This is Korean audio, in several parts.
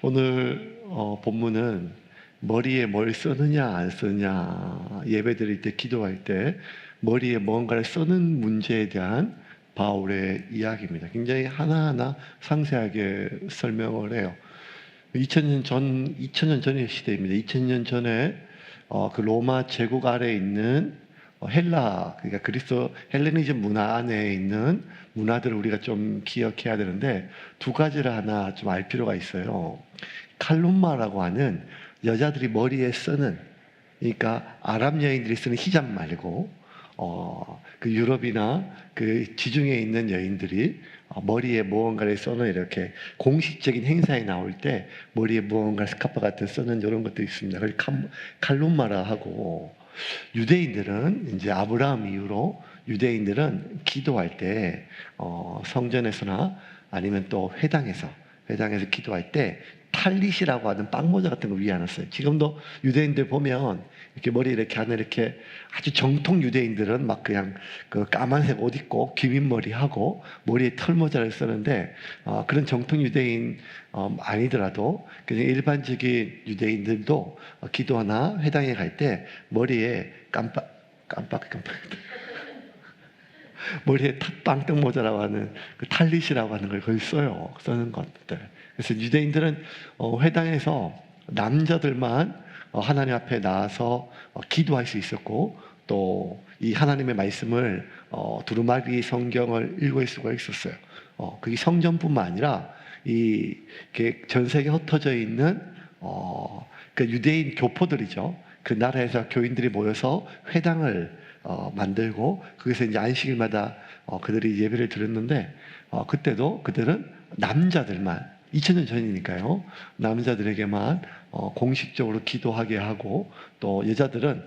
오늘 본문은 머리에 뭘 쓰느냐 안 쓰느냐, 예배 드릴 때 기도할 때 머리에 뭔가를 쓰는 문제에 대한 바울의 이야기입니다. 굉장히 하나하나 상세하게 설명을 해요. 2000년 전의 시대입니다. 2000년 전에 그 로마 제국 아래에 있는 헬라, 그러니까 그리스 헬레니즘 문화 안에 있는 문화들을 우리가 좀 기억해야 되는데, 두 가지를 하나 좀 알 필요가 있어요. 칼룸마라고 하는 여자들이 머리에 쓰는, 그러니까 아랍 여인들이 쓰는 히잡 말고 그 유럽이나 그 지중해에 있는 여인들이 머리에 무언가를 써는, 이렇게 공식적인 행사에 나올 때 머리에 무언가 스카프 같은 쓰는 이런 것도 있습니다. 그걸 칼룸마라 하고, 유대인들은 이제 아브라함 이후로 유대인들은 기도할 때 성전에서나 아니면 또 회당에서 기도할 때 탈릿이라고 하는 빵모자 같은 거 위에 안 놨어요. 지금도 유대인들 보면 이렇게 머리 이렇게 안에 이렇게, 아주 정통 유대인들은 막 그냥 그 까만색 옷 입고 기민머리 하고 머리에 털모자를 쓰는데, 그런 정통 유대인 아니더라도 그냥 일반적인 유대인들도 기도하나 회당에 갈 때 머리에 깜빡 머리에 빵떡 모자라고 하는 그 탈릿이라고 하는 걸 거의 쓰는 것들. 그래서 유대인들은 회당에서 남자들만 하나님 앞에 나와서 기도할 수 있었고, 또 이 하나님의 말씀을 두루마리 성경을 읽을 수가 있었어요. 그게 성전뿐만 아니라 전 세계에 흩어져 있는 그 유대인 교포들이죠. 그 나라에서 교인들이 모여서 회당을 만들고, 거기서 이제 안식일마다 그들이 예배를 드렸는데, 그때도 그들은 남자들만, 2000년 전이니까요, 남자들에게만 공식적으로 기도하게 하고, 또 여자들은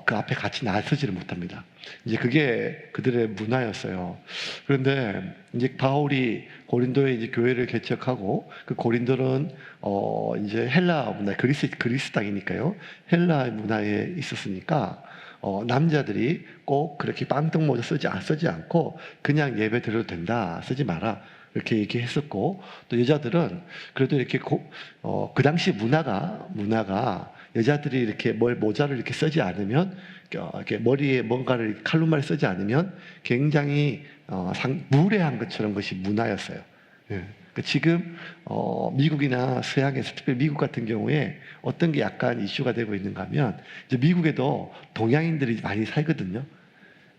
그 앞에 같이 나서지를 못합니다. 이제 그게 그들의 문화였어요. 그런데 이제 바울이 고린도에 이제 교회를 개척하고, 그 고린도는 이제 헬라 문화, 그리스 땅이니까요, 헬라 문화에 있었으니까 남자들이 꼭 그렇게 빵떡 모자 쓰지 않고 그냥 예배 드려도 된다, 쓰지 마라, 이렇게 얘기했었고, 또 여자들은 그래도 이렇게 그 당시 문화가 여자들이 이렇게 모자를 이렇게 쓰지 않으면, 이렇게 머리에 뭔가를 칼룸마를 쓰지 않으면 굉장히 무례한 것처럼 그것이 문화였어요. 예. 지금 미국이나 서양에서, 특별히 미국 같은 경우에 어떤 게 약간 이슈가 되고 있는가 하면, 이제 미국에도 동양인들이 많이 살거든요.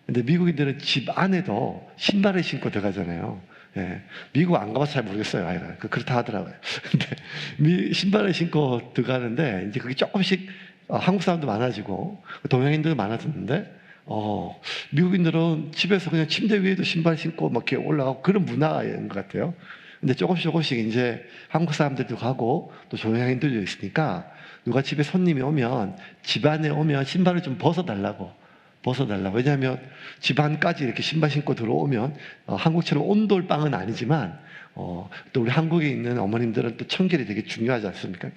근데 미국인들은 집 안에도 신발을 신고 들어가잖아요. 예. 미국 안 가봐서 잘 모르겠어요. 그렇다 하더라고요. 근데 신발을 신고 들어가는데, 이제 그게 조금씩 한국 사람도 많아지고 동양인들도 많아졌는데, 미국인들은 집에서 그냥 침대 위에도 신발 신고 막 이렇게 올라가고 그런 문화인 것 같아요. 근데 조금씩 이제 한국 사람들도 가고 또 동양인들도 있으니까, 누가 집에 손님이 오면, 집안에 오면 신발을 좀 벗어달라고. 왜냐하면 집안까지 이렇게 신발 신고 들어오면 한국처럼 온돌방은 아니지만, 또 우리 한국에 있는 어머님들은 또 청결이 되게 중요하지 않습니까?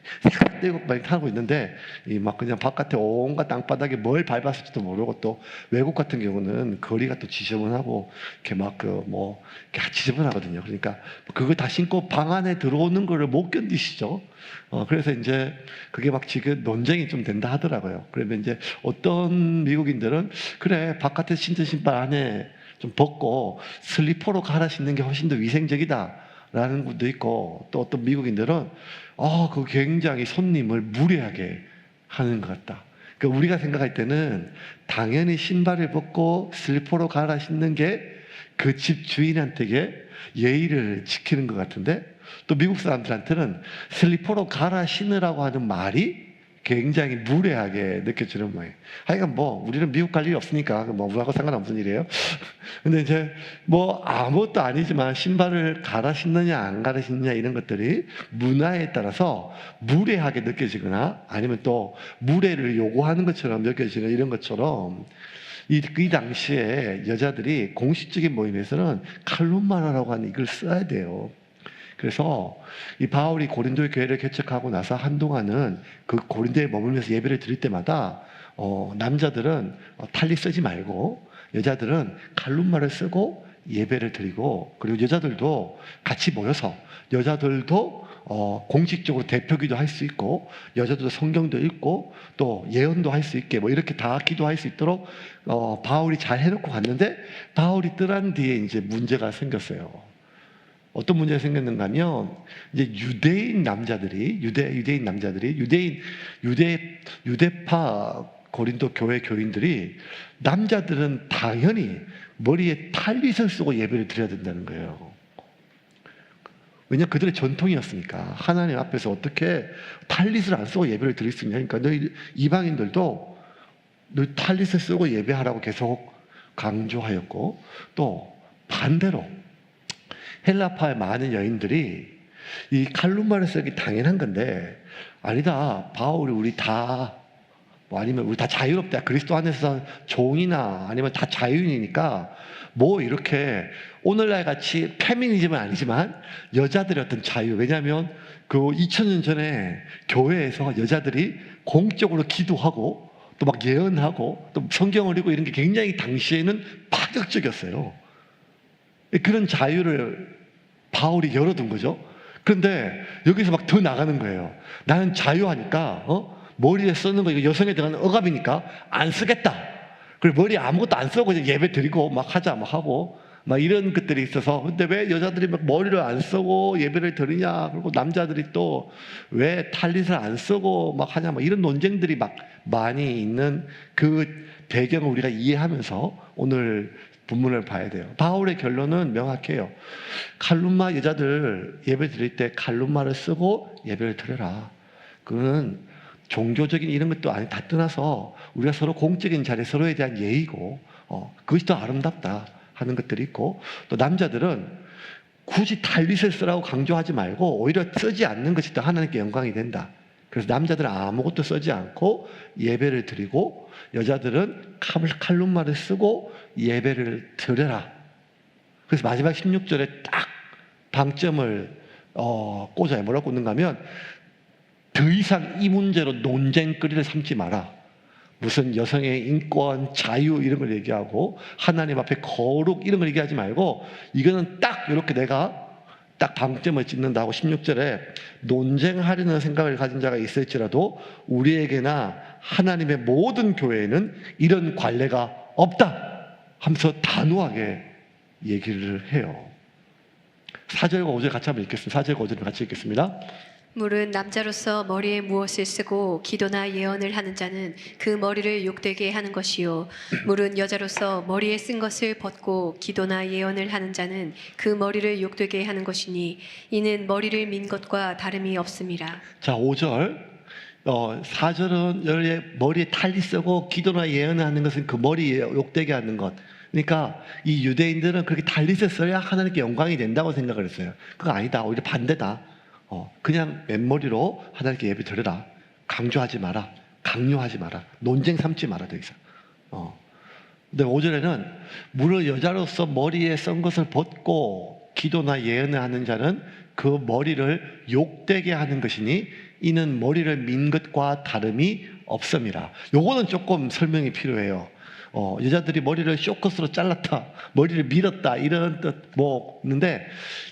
떼고 막 하고 있는데, 막 그냥 바깥에 온갖 땅바닥에 뭘 밟았을지도 모르고, 또 외국 같은 경우는 거리가 또 지저분하고 이렇게 막 이렇게 지저분하거든요. 그러니까 그거 다 신고 방 안에 들어오는 거를 못 견디시죠. 그래서 이제 그게 막 지금 논쟁이 좀 된다 하더라고요. 그러면 이제 어떤 미국인들은, 그래, 바깥에 신던 신발 안에 좀 벗고 슬리퍼로 갈아 신는 게 훨씬 더 위생적이다 라는 분도 있고, 또 어떤 미국인들은 그거 굉장히 손님을 무례하게 하는 것 같다. 그러니까 우리가 생각할 때는 당연히 신발을 벗고 슬리퍼로 갈아 신는 게 그 집 주인한테 예의를 지키는 것 같은데, 또 미국 사람들한테는 슬리퍼로 갈아 신으라고 하는 말이 굉장히 무례하게 느껴지는 모양이에요. 하여간 우리는 미국 갈 일이 없으니까 우리하고 상관없는 일이에요. 근데 이제 아무것도 아니지만 신발을 갈아 신느냐 안 갈아 신느냐, 이런 것들이 문화에 따라서 무례하게 느껴지거나, 아니면 또 무례를 요구하는 것처럼 느껴지는, 이런 것처럼 이 당시에 여자들이 공식적인 모임에서는 칼룸마라고 하는 이걸 써야 돼요. 그래서 이 바울이 고린도의 교회를 개척하고 나서 한동안은 그 고린도에 머물면서 예배를 드릴 때마다 남자들은 탈리 쓰지 말고 여자들은 칼룸마를 쓰고 예배를 드리고, 그리고 여자들도 같이 모여서 여자들도 공식적으로 대표기도 할 수 있고, 여자들도 성경도 읽고 또 예언도 할 수 있게 뭐 이렇게 다 기도할 수 있도록 바울이 잘 해놓고 갔는데, 바울이 떠난 뒤에 이제 문제가 생겼어요. 어떤 문제가 생겼는가 하면, 이제 유대인 남자들이 유대파 고린도 교회 교인들이, 남자들은 당연히 머리에 탈빗을 쓰고 예배를 드려야 된다는 거예요. 왜냐, 그들의 전통이었으니까. 하나님 앞에서 어떻게 탈빗을 안 쓰고 예배를 드릴 수 있냐. 그러니까 너희 이방인들도 너희 탈빗을 쓰고 예배하라고 계속 강조하였고, 또 반대로 헬라파의 많은 여인들이 이 칼룸마를 쓰기 당연한 건데, 아니다, 바울이 우리 다 아니면 우리 다 자유롭다, 그리스도 안에서 종이나 아니면 다 자유인이니까 뭐 이렇게 오늘날 같이 페미니즘은 아니지만 여자들의 어떤 자유, 왜냐하면 그 2000년 전에 교회에서 여자들이 공적으로 기도하고 또 막 예언하고 또 성경을 읽고 이런 게 굉장히 당시에는 파격적이었어요. 그런 자유를 바울이 열어둔 거죠. 그런데 여기서 막 더 나가는 거예요. 나는 자유하니까 머리에 쓰는 거 이거 여성에 들어가는 억압이니까 안 쓰겠다. 그리고 머리에 아무것도 안 쓰고 그냥 예배 드리고 막 하자 막 하고 막 이런 것들이 있어서, 근데 왜 여자들이 막 머리를 안 쓰고 예배를 드리냐, 그리고 남자들이 또 왜 탈릿을 안 쓰고 막 하냐, 막 이런 논쟁들이 막 많이 있는 그 배경을 우리가 이해하면서 오늘 본문을 봐야 돼요. 바울의 결론은 명확해요. 칼룸마 여자들 예배 드릴 때 칼룸마를 쓰고 예배를 드려라. 그거는 종교적인 이런 것도 아니, 다 떠나서 우리가 서로 공적인 자리에 서로에 대한 예의고, 그것이 더 아름답다 하는 것들이 있고, 또 남자들은 굳이 탈빗을 쓰라고 강조하지 말고 오히려 쓰지 않는 것이 더 하나님께 영광이 된다. 그래서 남자들은 아무것도 쓰지 않고 예배를 드리고, 여자들은 칼룸마를 쓰고 예배를 드려라. 그래서 마지막 16절에 딱 방점을 꽂아요. 뭐라고 꽂는가 하면, 더 이상 이 문제로 논쟁거리를 삼지 마라. 무슨 여성의 인권, 자유 이런 걸 얘기하고 하나님 앞에 거룩 이런 걸 얘기하지 말고, 이거는 딱 이렇게 내가 딱 방점을 찍는다고 16절에, 논쟁하려는 생각을 가진 자가 있을지라도 우리에게나 하나님의 모든 교회에는 이런 관례가 없다 하면서 단호하게 얘기를 해요. 4절과 5절 같이 한번 읽겠습니다. 4절과 5절을 같이 읽겠습니다. 물은 남자로서 머리에 무엇을 쓰고 기도나 예언을 하는 자는 그 머리를 욕되게 하는 것이요, 물은 여자로서 머리에 쓴 것을 벗고 기도나 예언을 하는 자는 그 머리를 욕되게 하는 것이니 이는 머리를 민 것과 다름이 없음이라. 자, 5절 4절은 머리에 탈리 쓰고 기도나 예언을 하는 것은 그 머리에 욕되게 하는 것. 그러니까 이 유대인들은 그렇게 탈릿을 써야 하나님께 영광이 된다고 생각을 했어요. 그거 아니다, 오히려 반대다. 그냥 맨머리로 하나님께 예배 드려라. 강조하지 마라. 강요하지 마라. 논쟁 삼지 마라. 더 이상. 근데 5절에는 물론 여자로서 머리에 쓴 것을 벗고 기도나 예언을 하는 자는 그 머리를 욕되게 하는 것이니 이는 머리를 민 것과 다름이 없음이라. 요거는 조금 설명이 필요해요. 여자들이 머리를 쇼컷으로 잘랐다, 머리를 밀었다 이런 뜻 뭐 있는데,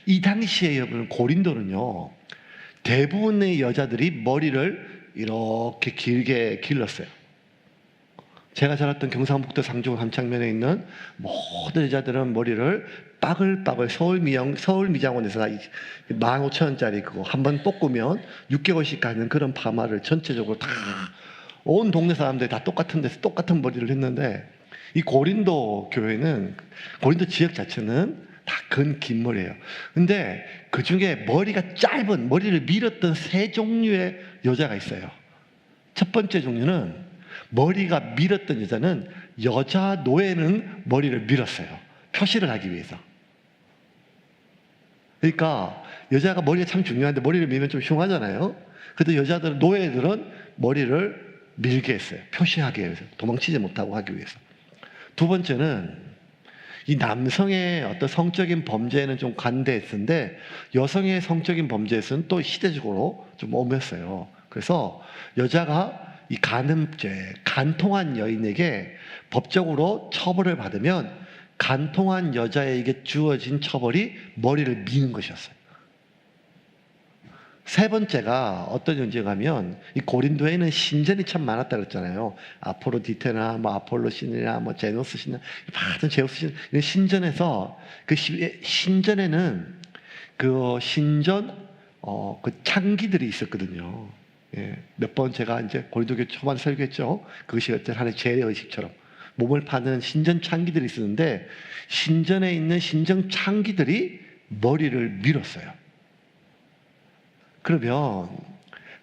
이 당시에 여러분 고린도는요, 대부분의 여자들이 머리를 이렇게 길게 길렀어요. 제가 자랐던 경상북도 상주 함창면에 있는 모든 여자들은 머리를 빠글빠글 서울미장원에서 15,000원짜리 그거 한번 볶으면 6개월씩 가는 그런 파마를 전체적으로 다 온 동네 사람들이 다 똑같은 데서 똑같은 머리를 했는데, 이 고린도 교회는, 고린도 지역 자체는 다 긴 머리예요. 근데 그 중에 머리가 짧은, 머리를 밀었던 세 종류의 여자가 있어요. 첫 번째 종류는, 머리가 밀었던 여자는 여자 노예는 머리를 밀었어요. 표시를 하기 위해서. 그러니까 여자가 머리가 참 중요한데 머리를 밀면 좀 흉하잖아요. 그래도 노예들은 머리를 밀게 했어요. 표시하기 위해서, 도망치지 못하고 하기 위해서. 두 번째는, 이 남성의 어떤 성적인 범죄에는 좀 관대했는데 여성의 성적인 범죄에서는 또 시대적으로 좀 엄했어요. 그래서 여자가 이 간음죄, 간통한 여인에게 법적으로 처벌을 받으면 간통한 여자에게 주어진 처벌이 머리를 미는 것이었어요. 세 번째가 어떤 존재가면 이 고린도에는 신전이 참 많았다 그랬잖아요. 아포로디테나 뭐 아폴로신이나 뭐 제노스 신이나 많은 제우스 신 이런 신전에서 그 신전에는 그 신전 그 창기들이 있었거든요. 예, 몇 번 제가 이제 고린도교 초반에 설교했죠. 그것이 어떤 하나의 재래 의식처럼 몸을 파는 신전 창기들이 있었는데 신전에 있는 신전 창기들이 머리를 밀었어요. 그러면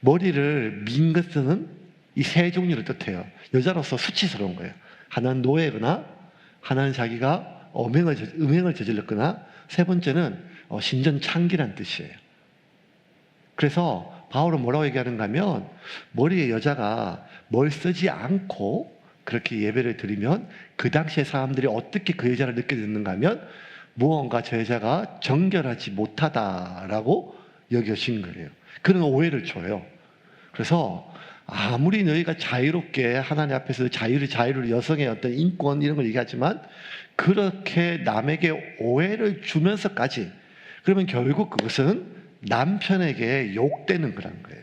머리를 민 것은 이 세 종류를 뜻해요. 여자로서 수치스러운 거예요. 하나는 노예거나 하나는 자기가 음행을 저질렀거나 세 번째는 신전 창기란 뜻이에요. 그래서 바울은 뭐라고 얘기하는가 하면 머리에 여자가 뭘 쓰지 않고 그렇게 예배를 드리면 그 당시에 사람들이 어떻게 그 여자를 느껴졌는가 하면 무언가 저 여자가 정결하지 못하다라고 여겨진 거예요. 그런 오해를 줘요. 그래서 아무리 너희가 자유롭게 하나님 앞에서 자유를 여성의 어떤 인권 이런 걸 얘기하지만 그렇게 남에게 오해를 주면서까지 그러면 결국 그것은 남편에게 욕되는 거라는 거예요.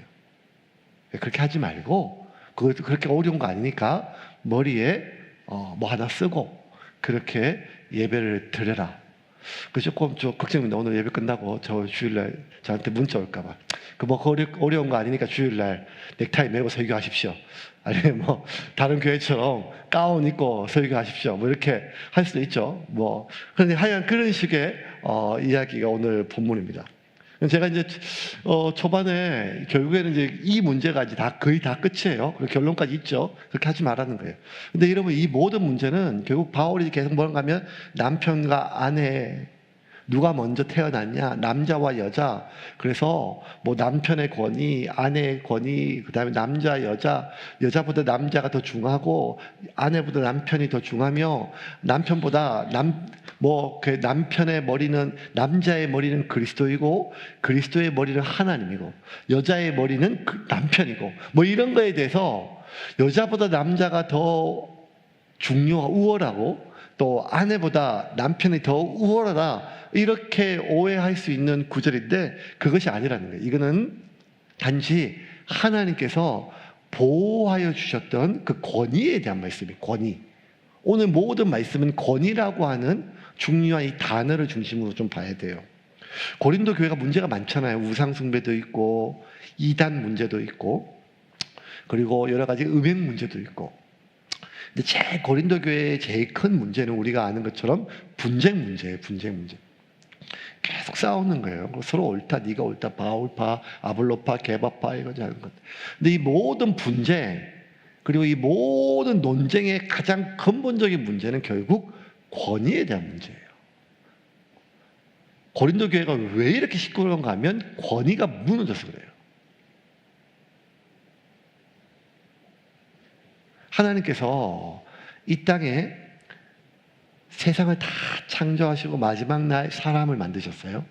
그렇게 하지 말고 그것도 그렇게 어려운 거 아니니까 머리에 뭐 하나 쓰고 그렇게 예배를 드려라. 그 조금 걱정입니다. 오늘 예배 끝나고 저 주일날 저한테 문자 올까봐. 그 뭐 어려운 거 아니니까 주일날 넥타이 메고 설교하십시오. 아니면 뭐 다른 교회처럼 가운 입고 설교하십시오. 뭐 이렇게 할 수도 있죠. 뭐 그런데 하여간 그런 식의 이야기가 오늘 본문입니다. 제가 이제 초반에 결국에는 이제 이 문제가 이제 거의 다 끝이에요. 그리고 결론까지 있죠. 그렇게 하지 말라는 거예요. 근데 여러분 이 모든 문제는 결국 바울이 계속 뭐라고 하면 남편과 아내 누가 먼저 태어났냐 남자와 여자 그래서 뭐 남편의 권위 아내의 권위 그다음에 남자 여자보다 남자가 더 중하고 아내보다 남편이 더 중하며 남편보다 그 남편의 머리는 남자의 머리는 그리스도이고 그리스도의 머리는 하나님이고 여자의 머리는 남편이고 뭐 이런 거에 대해서 여자보다 남자가 더 우월하고 또 아내보다 남편이 더 우월하다 이렇게 오해할 수 있는 구절인데 그것이 아니라는 거예요. 이거는 단지 하나님께서 보호하여 주셨던 그 권위에 대한 말씀이에요. 권위. 오늘 모든 말씀은 권위라고 하는 중요한 이 단어를 중심으로 좀 봐야 돼요. 고린도 교회가 문제가 많잖아요. 우상 숭배도 있고 이단 문제도 있고 그리고 여러 가지 음행 문제도 있고. 근데 고린도 교회의 제일 큰 문제는 우리가 아는 것처럼 분쟁 문제예요. 분쟁 문제. 계속 싸우는 거예요. 서로 옳다, 네가 옳다, 바울파, 아볼로파, 게바파 이거지 하는 것. 근데 이 모든 분쟁 그리고 이 모든 논쟁의 가장 근본적인 문제는 결국 권위에 대한 문제예요. 고린도 교회가 왜 이렇게 시끄러운가 하면 권위가 무너져서 그래요. 하나님께서 이 땅에 세상을 다 창조하시고 마지막 날 사람을 만드셨어요.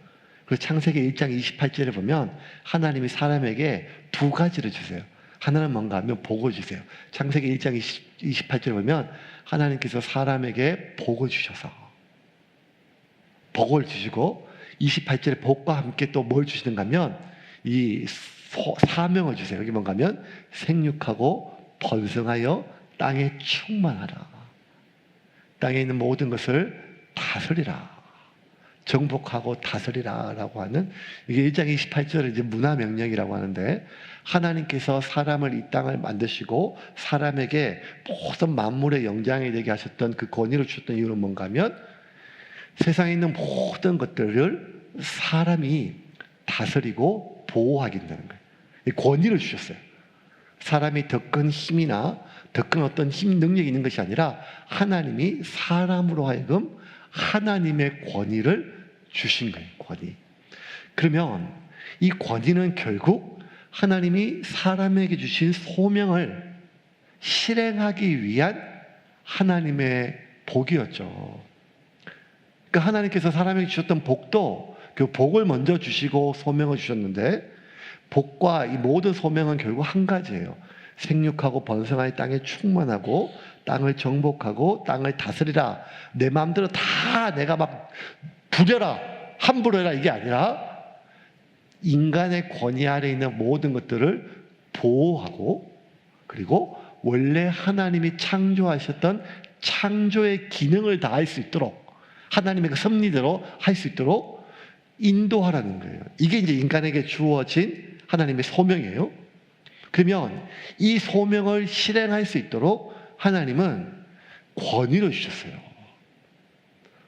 그리고 창세기 1장 28절에 보면 하나님이 사람에게 두 가지를 주세요. 하나는 뭔가 하면 복을 주세요. 창세기 1장 28절에 보면 하나님께서 사람에게 복을 주셔서 복을 주시고 28절에 복과 함께 또 뭘 주시는가 하면 이 사명을 주세요. 여기 뭔가 하면 생육하고 번성하여 땅에 충만하라. 땅에 있는 모든 것을 다스리라. 정복하고 다스리라 라고 하는 이게 1장 28절의 이제 문화명령이라고 하는데 하나님께서 사람을 이 땅을 만드시고 사람에게 모든 만물의 영장이 되게 하셨던 그 권위를 주셨던 이유는 뭔가 하면 세상에 있는 모든 것들을 사람이 다스리고 보호하게 된다는 거예요. 이 권위를 주셨어요. 사람이 더 큰 힘이나 더 큰 어떤 힘 능력이 있는 것이 아니라 하나님이 사람으로 하여금 하나님의 권위를 주신 거예요. 권위. 그러면 이 권위는 결국 하나님이 사람에게 주신 소명을 실행하기 위한 하나님의 복이었죠. 그러니까 하나님께서 사람에게 주셨던 복도 그 복을 먼저 주시고 소명을 주셨는데 복과 이 모든 소명은 결국 한 가지예요. 생육하고 번성하여 땅에 충만하고 땅을 정복하고 땅을 다스리라. 내 마음대로 다 내가 막 부려라, 함부로 해라, 이게 아니라 인간의 권위 아래 있는 모든 것들을 보호하고, 그리고 원래 하나님이 창조하셨던 창조의 기능을 다할 수 있도록, 하나님의 그 섭리대로 할 수 있도록 인도하라는 거예요. 이게 이제 인간에게 주어진 하나님의 소명이에요. 그러면 이 소명을 실행할 수 있도록 하나님은 권위를 주셨어요.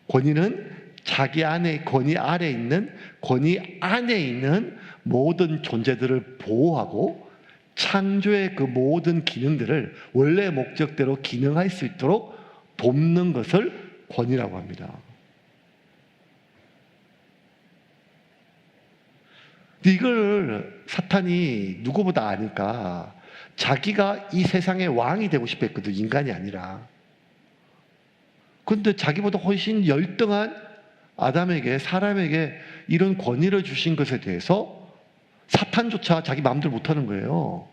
권위는 자기 안에, 권위 아래 있는, 권위 안에 있는 모든 존재들을 보호하고 창조의 그 모든 기능들을 원래 목적대로 기능할 수 있도록 돕는 것을 권위라고 합니다. 이걸 사탄이 누구보다 아니까 자기가 이 세상의 왕이 되고 싶어 했거든, 인간이 아니라. 그런데 자기보다 훨씬 열등한 아담에게, 사람에게 이런 권위를 주신 것에 대해서 사탄조차 자기 마음대로 못하는 거예요.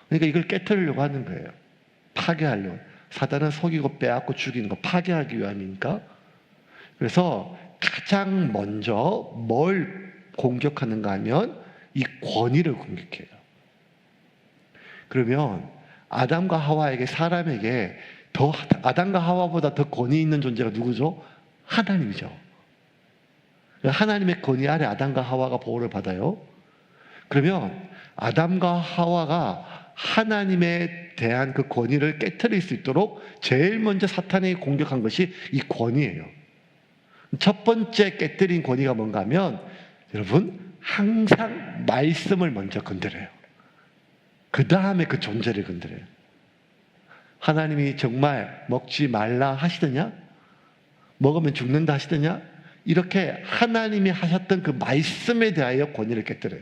그러니까 이걸 깨트리려고 하는 거예요. 파괴하려고. 사단은 속이고 빼앗고 죽이는 거, 파괴하기 위함이니까. 그래서 가장 먼저 뭘 공격하는가 하면 이 권위를 공격해요. 그러면 아담과 하와에게, 사람에게 더, 아담과 하와보다 더 권위 있는 존재가 누구죠? 하나님이죠. 하나님의 권위 아래 아담과 하와가 보호를 받아요. 그러면 아담과 하와가 하나님에 대한 그 권위를 깨트릴 수 있도록 제일 먼저 사탄이 공격한 것이 이 권위예요. 첫 번째 깨트린 권위가 뭔가 하면, 여러분, 항상 말씀을 먼저 건드려요. 그 다음에 그 존재를 건드려요. 하나님이 정말 먹지 말라 하시더냐? 먹으면 죽는다 하시더냐? 이렇게 하나님이 하셨던 그 말씀에 대하여 권위를 깨뜨려요.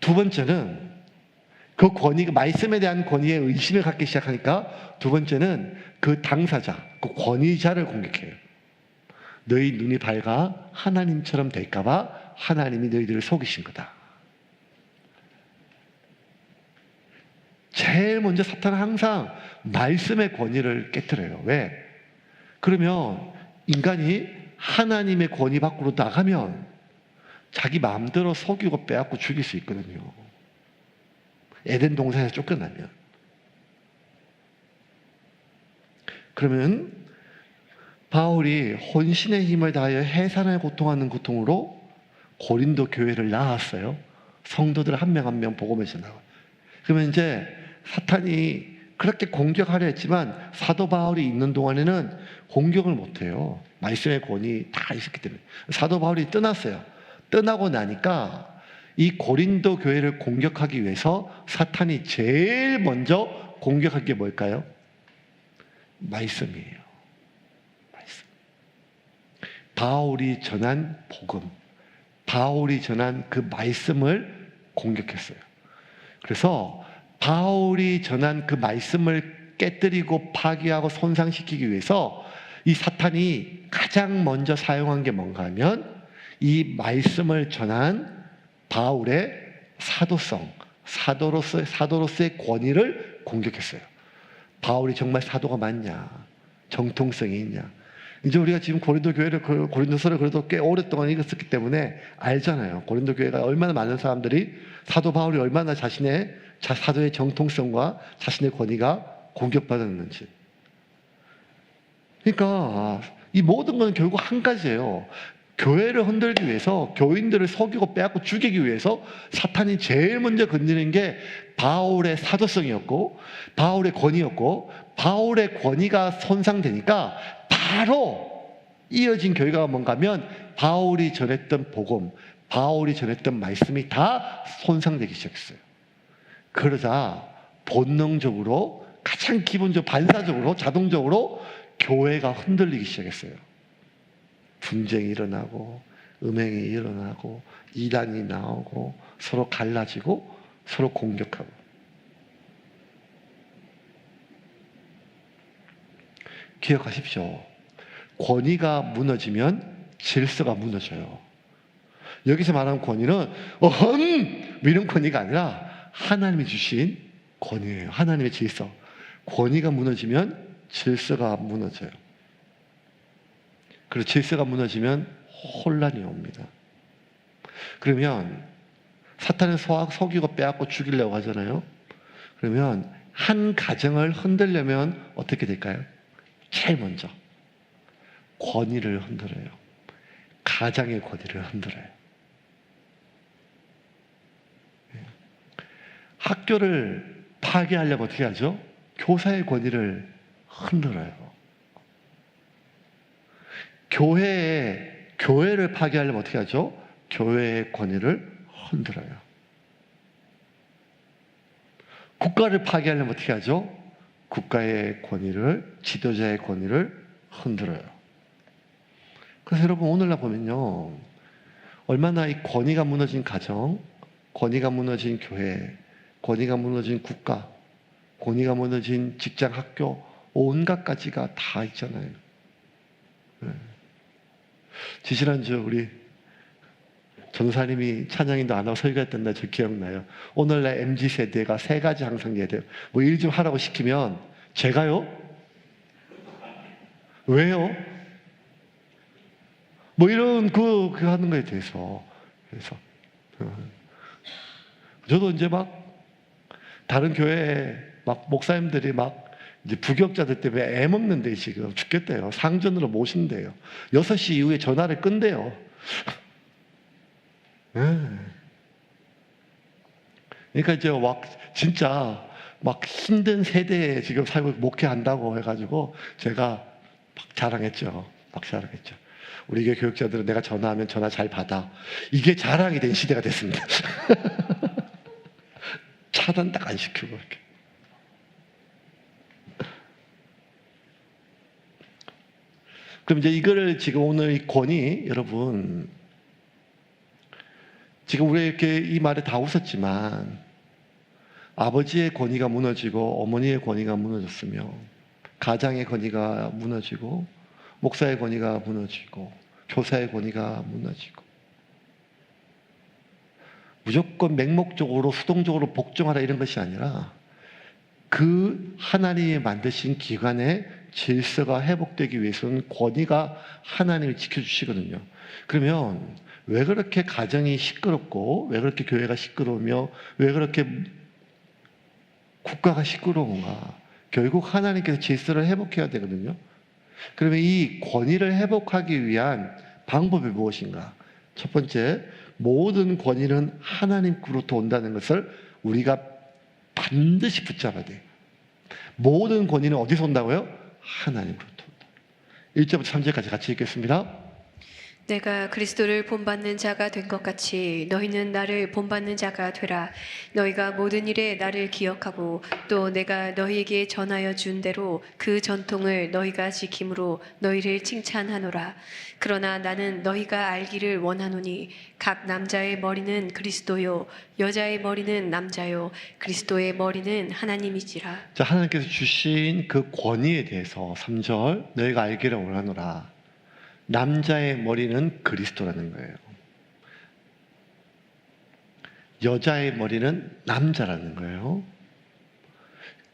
두 번째는 그 권위가, 말씀에 대한 권위에 의심을 갖기 시작하니까 두 번째는 그 당사자, 그 권위자를 공격해요. 너희 눈이 밝아 하나님처럼 될까봐 하나님이 너희들을 속이신 거다. 제일 먼저 사탄은 항상 말씀의 권위를 깨뜨려요. 왜? 그러면 인간이 하나님의 권위 밖으로 나가면 자기 마음대로 속이고 빼앗고 죽일 수 있거든요. 에덴 동산에서 쫓겨나면. 그러면 바울이 혼신의 힘을 다하여 해산을 고통하는 고통으로 고린도 교회를 낳았어요. 성도들 한 명 한 명 복음을 전하고. 그러면 이제 사탄이 그렇게 공격하려 했지만 사도 바울이 있는 동안에는 공격을 못해요. 말씀의 권위 다 있었기 때문에. 사도 바울이 떠났어요. 떠나고 나니까 이 고린도 교회를 공격하기 위해서 사탄이 제일 먼저 공격한 게 뭘까요? 말씀이에요. 말씀. 바울이 전한 복음, 바울이 전한 그 말씀을 공격했어요. 그래서 바울이 전한 그 말씀을 깨뜨리고 파괴하고 손상시키기 위해서 이 사탄이 가장 먼저 사용한 게 뭔가 하면 이 말씀을 전한 바울의 사도성, 사도로서의 권위를 공격했어요. 바울이 정말 사도가 맞냐? 정통성이 있냐? 이제 우리가 지금 고린도 교회를, 고린도서를 그래도 꽤 오랫동안 읽었기 때문에 알잖아요. 고린도 교회가 얼마나 많은 사람들이 사도 바울이 얼마나 자신의 사도의 정통성과 자신의 권위가 공격받았는지. 그러니까 이 모든 건 결국 한 가지예요. 교회를 흔들기 위해서, 교인들을 속이고 빼앗고 죽이기 위해서 사탄이 제일 먼저 건드리는 게 바울의 사도성이었고, 바울의 권위였고, 바울의 권위가 손상되니까 바로 이어진 결과가 뭔가 하면 바울이 전했던 복음, 바울이 전했던 말씀이 다 손상되기 시작했어요. 그러자 본능적으로, 가장 기본적으로, 반사적으로, 자동적으로 교회가 흔들리기 시작했어요. 분쟁이 일어나고, 음행이 일어나고, 이단이 나오고, 서로 갈라지고, 서로 공격하고. 기억하십시오. 권위가 무너지면 질서가 무너져요. 여기서 말하는 권위는 이런 권위가 아니라 하나님이 주신 권위예요. 하나님의 질서. 권위가 무너지면 질서가 무너져요. 그리고 질서가 무너지면 혼란이 옵니다. 그러면 사탄은 속이고 빼앗고 죽이려고 하잖아요. 그러면 한 가정을 흔들려면 어떻게 될까요? 제일 먼저 권위를 흔들어요. 가장의 권위를 흔들어요. 학교를 파괴하려면 어떻게 하죠? 교사의 권위를 흔들어요. 교회를 파괴하려면 어떻게 하죠? 교회의 권위를 흔들어요. 국가를 파괴하려면 어떻게 하죠? 국가의 권위를, 지도자의 권위를 흔들어요. 그래서 여러분 오늘날 보면요, 얼마나 이 권위가 무너진 가정, 권위가 무너진 교회, 권위가 무너진 국가, 권위가 무너진 직장, 학교, 온갖 가지가 다 있잖아요. 지지난주 우리 전사님이 찬양인도 안 하고 설교했던 날 저 기억나요. 오늘날 MZ세대가 3가지 항상 얘기해요. 뭐 일 좀 하라고 시키면 제가요? 왜요? 뭐 이런 그 하는 거에 대해서. 그래서 저도 이제 막 다른 교회에 막 목사님들이 막 이제 부격자들 때문에 애 먹는데 지금 죽겠대요. 상전으로 모신대요. 6시 이후에 전화를 끈대요. 그러니까 이제 막 진짜 막 힘든 세대에 지금 살고 목회한다고 해가지고 제가 막 자랑했죠. 막 자랑했죠. 우리 교회 교육자들은 내가 전화하면 전화 잘 받아. 이게 자랑이 된 시대가 됐습니다. 차단 딱 안 시키고 이렇게. 그럼 이제 이거를 지금 오늘 이 권위, 여러분, 지금 우리 이렇게 이 말에 다 웃었지만, 아버지의 권위가 무너지고, 어머니의 권위가 무너졌으며, 가장의 권위가 무너지고, 목사의 권위가 무너지고, 교사의 권위가 무너지고, 무조건 맹목적으로, 수동적으로 복종하라 이런 것이 아니라, 그 하나님이 만드신 기관의 질서가 회복되기 위해서는 권위가 하나님이 지켜주시거든요. 그러면 왜 그렇게 가정이 시끄럽고 왜 그렇게 교회가 시끄러우며 왜 그렇게 국가가 시끄러운가? 결국 하나님께서 질서를 회복해야 되거든요. 그러면 이 권위를 회복하기 위한 방법이 무엇인가? 첫 번째, 모든 권위는 하나님으로부터 온다는 것을 우리가 반드시 붙잡아야 돼요. 모든 권위는 어디서 온다고요? 하나님으로부터 온다. 1절부터 3절까지 같이 읽겠습니다. 내가 그리스도를 본받는 자가 된 것 같이 너희는 나를 본받는 자가 되라. 너희가 모든 일에 나를 기억하고 또 내가 너희에게 전하여 준 대로 그 전통을 너희가 지킴으로 너희를 칭찬하노라. 그러나 나는 너희가 알기를 원하노니 각 남자의 머리는 그리스도요 여자의 머리는 남자요 그리스도의 머리는 하나님이지라. 자, 하나님께서 주신 그 권위에 대해서 3절 너희가 알기를 원하노라. 남자의 머리는 그리스도라는 거예요. 여자의 머리는 남자라는 거예요.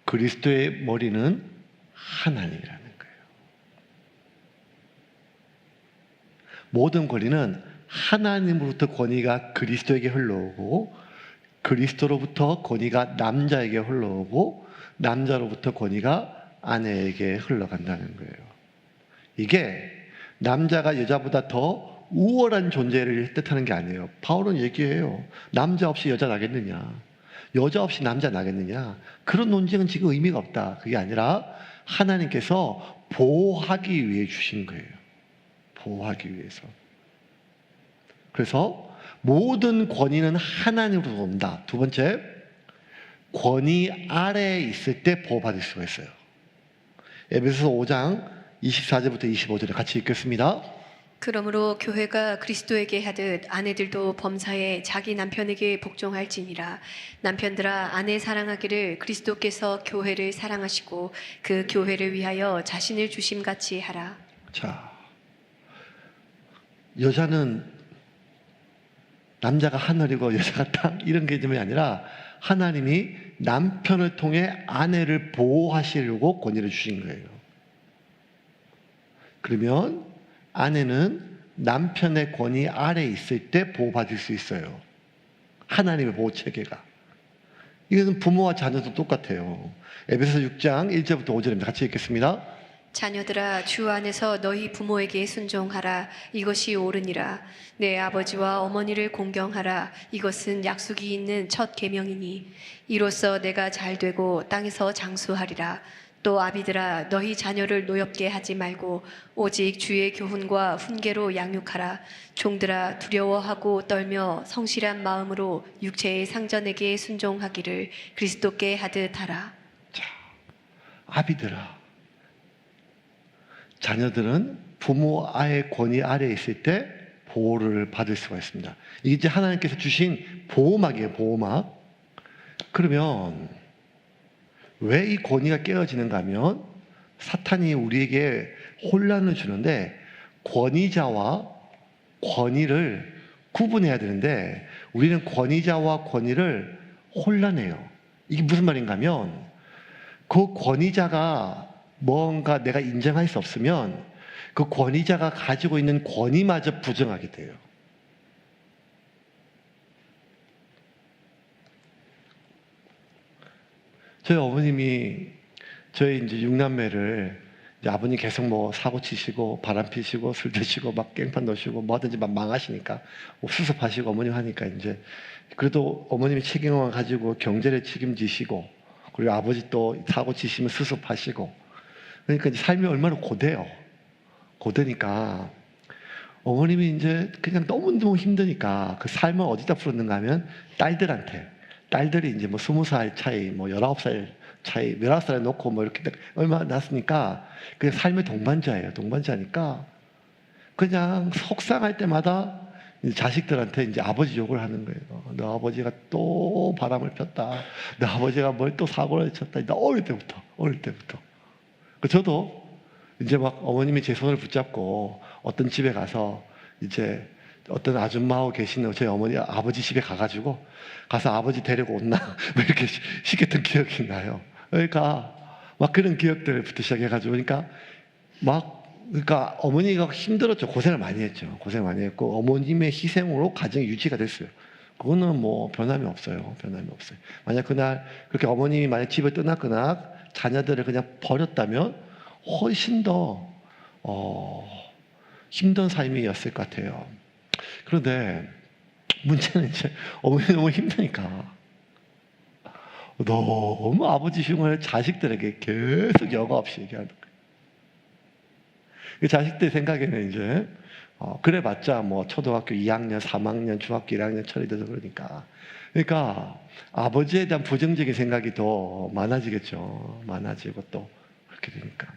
그리스도의 머리는 하나님이라는 거예요. 모든 권위는 하나님으로부터 권위가 그리스도에게 흘러오고 그리스도로부터 권위가 남자에게 흘러오고 남자로부터 권위가 아내에게 흘러간다는 거예요. 이게 남자가 여자보다 더 우월한 존재를 뜻하는 게 아니에요. 바울은 얘기해요. 남자 없이 여자 나겠느냐? 여자 없이 남자 나겠느냐? 그런 논쟁은 지금 의미가 없다. 그게 아니라 하나님께서 보호하기 위해 주신 거예요. 보호하기 위해서. 그래서 모든 권위는 하나님으로 온다. 두 번째, 권위 아래에 있을 때 보호받을 수가 있어요. 에베소서 5장 24절부터 25절에 같이 읽겠습니다. 그러므로 교회가 그리스도에게 하듯 아내들도 범사에 자기 남편에게 복종할지니라. 남편들아 아내 사랑하기를 그리스도께서 교회를 사랑하시고 그 교회를 위하여 자신을 주심같이 하라. 자, 여자는 남자가 하늘이고 여자가 땅 이런 개념이 아니라 하나님이 남편을 통해 아내를 보호하시려고 권위를 주신 거예요. 그러면 아내는 남편의 권위 아래에 있을 때 보호받을 수 있어요. 하나님의 보호 체계가. 이것은 부모와 자녀도 똑같아요. 에베소 6장 1절부터 5절입니다. 같이 읽겠습니다. 자녀들아 주 안에서 너희 부모에게 순종하라. 이것이 옳으니라. 내 아버지와 어머니를 공경하라. 이것은 약속이 있는 첫 계명이니 이로써 내가 잘되고 땅에서 장수하리라. 또 아비들아 너희 자녀를 노엽게 하지 말고 오직 주의 교훈과 훈계로 양육하라. 종들아 두려워하고 떨며 성실한 마음으로 육체의 상전에게 순종하기를 그리스도께 하듯 하라. 자, 아비들아, 자녀들은 부모의 권위 아래에 있을 때 보호를 받을 수가 있습니다. 이게 이제 하나님께서 주신 보호막이에요, 보호막. 그러면 왜 이 권위가 깨어지는가 하면 사탄이 우리에게 혼란을 주는데 권위자와 권위를 구분해야 되는데 우리는 권위자와 권위를 혼란해요. 이게 무슨 말인가 하면 그 권위자가 뭔가 내가 인정할 수 없으면 그 권위자가 가지고 있는 권위마저 부정하게 돼요. 저희 어머님이 저희 이제 6남매를 이제 아버님 계속 뭐 사고 치시고 바람 피시고 술 드시고 막 깽판 넣으시고 뭐 하든지 막 망하시니까 뭐 수습하시고 어머님 하니까 이제 그래도 어머님이 책임을 가지고 경제를 책임지시고 그리고 아버지 또 사고 치시면 수습하시고 그러니까 이제 삶이 얼마나 고돼요. 고되니까 어머님이 이제 그냥 너무너무 힘드니까 그 삶을 어디다 풀었는가 하면 딸들이 이제 뭐 20살 차이, 뭐 19살 차이, 19살에 놓고 뭐 이렇게 얼마 났으니까 그냥 삶의 동반자니까 그냥 속상할 때마다 이제 자식들한테 이제 아버지 욕을 하는 거예요. 너 아버지가 또 바람을 폈다. 너 아버지가 뭘 또 사고를 쳤다. 어릴 때부터. 저도 이제 막 어머님이 제 손을 붙잡고 어떤 집에 가서 이제 어떤 아줌마하고 계시는 저희 어머니 아버지 집에 가가지고 가서 아버지 데리고 온나 뭐 이렇게 시켰던 기억이 나요. 그러니까 막 그런 기억들부터 시작해가지고 그러니까 어머니가 힘들었죠. 고생을 많이 했고 어머님의 희생으로 가정이 유지가 됐어요. 그거는 뭐 변함이 없어요. 만약 그날 그렇게 어머님이 만약 집을 떠났거나 자녀들을 그냥 버렸다면 훨씬 더 힘든 삶이었을 것 같아요. 그런데 문제는 이제 어머니 너무 힘드니까 너무 아버지 흉을 자식들에게 계속 여과 없이 얘기하는 거예요. 그 자식들 생각에는 이제 그래봤자 뭐 초등학교 2학년, 3학년, 중학교 1학년 처리 돼서 그러니까 아버지에 대한 부정적인 생각이 더 많아지겠죠. 많아지고 또 그렇게 되니까